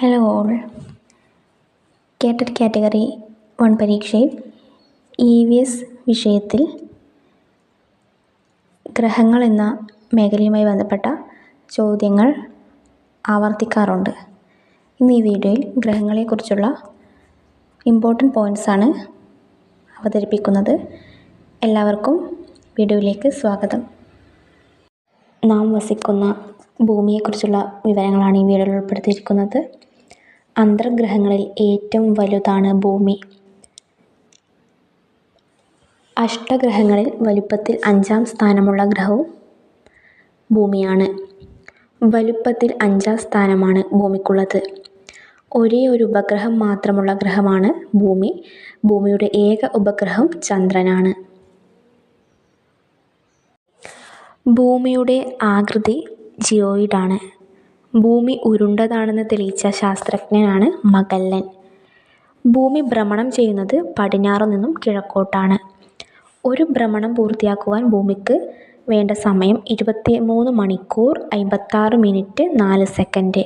Hello all. കേട്ടറ്റ് category 1 പരീക്ഷയിൽ EVS വിഷയത്തിൽ ഗ്രഹങ്ങൾ എന്ന മേഖലയുമായി ബന്ധപ്പെട്ട ചോദ്യങ്ങൾ ആവർത്തിക്കാറുണ്ട്. ഇന്ന് ഈ വീഡിയോയിൽ ഗ്രഹങ്ങളെക്കുറിച്ചുള്ള ഇമ്പോർട്ടൻ്റ് പോയിൻറ്റ്സാണ് അവതരിപ്പിക്കുന്നത്. എല്ലാവർക്കും വീഡിയോയിലേക്ക് സ്വാഗതം. നാം വസിക്കുന്ന ഭൂമിയെക്കുറിച്ചുള്ള വിവരങ്ങളാണ് ഈ വീഡിയോയിൽ ഉൾപ്പെടുത്തിയിരിക്കുന്നത്. അന്തർഗ്രഹങ്ങളിൽ ഏറ്റവും വലുതാണ് ഭൂമി. അഷ്ടഗ്രഹങ്ങളിൽ വലുപ്പത്തിൽ 5-ാം സ്ഥാനമുള്ള ഗ്രഹവും ഭൂമിയാണ്. വലുപ്പത്തിൽ 5-ാം സ്ഥാനമാണ് ഭൂമിക്കുള്ളത്. ഒരേ ഒരു ഉപഗ്രഹം മാത്രമുള്ള ഗ്രഹമാണ് ഭൂമി. ഭൂമിയുടെ ഏക ഉപഗ്രഹം ചന്ദ്രനാണ്. ഭൂമിയുടെ ആകൃതി ജിയോയിഡാണ്. ഭൂമി ഉരുണ്ടതാണെന്ന് തെളിയിച്ച ശാസ്ത്രജ്ഞനാണ് മഗല്ലൻ. ഭൂമി ഭ്രമണം ചെയ്യുന്നത് പടിഞ്ഞാറു നിന്നും കിഴക്കോട്ടാണ്. ഒരു ഭ്രമണം പൂർത്തിയാക്കുവാൻ ഭൂമിക്ക് വേണ്ട സമയം 23 മണിക്കൂർ 56 മിനിറ്റ് 4 സെക്കൻഡ്.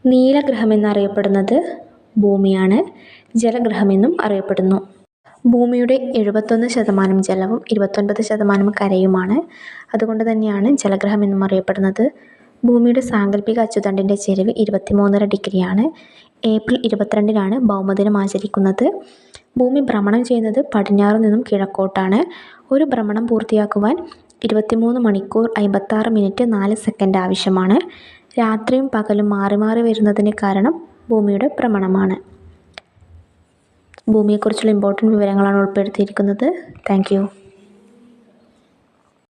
നീലഗ്രഹമെന്നറിയപ്പെടുന്നത് ഭൂമിയാണ്. ജലഗ്രഹമെന്നും അറിയപ്പെടുന്നു. ഭൂമിയുടെ 71% ജലവും 29% കരയുമാണ്. അതുകൊണ്ട് തന്നെയാണ് ജലഗ്രഹമെന്നും അറിയപ്പെടുന്നത്. ഭൂമിയുടെ സാങ്കല്പിക അച്ചുതണ്ടിൻ്റെ ചെരിവ് 23.5 ഡിഗ്രിയാണ്. ഏപ്രിൽ 22-നാണ് ഭൗമദിനം ആചരിക്കുന്നത്. ഭൂമി ഭ്രമണം ചെയ്യുന്നത് പടിഞ്ഞാറു നിന്നും കിഴക്കോട്ടാണ്. ഒരു ഭ്രമണം പൂർത്തിയാക്കുവാൻ 23 മണിക്കൂർ 56 മിനിറ്റ് 4 സെക്കൻഡ് ആവശ്യമാണ്. രാത്രിയും പകലും മാറി മാറി വരുന്നതിന് കാരണം ഭൂമിയുടെ ഭ്രമണമാണ്. ഭൂമിയെക്കുറിച്ചുള്ള ഇമ്പോർട്ടൻ്റ് വിവരങ്ങളാണ് ഉൾപ്പെടുത്തിയിരിക്കുന്നത്. Thank you.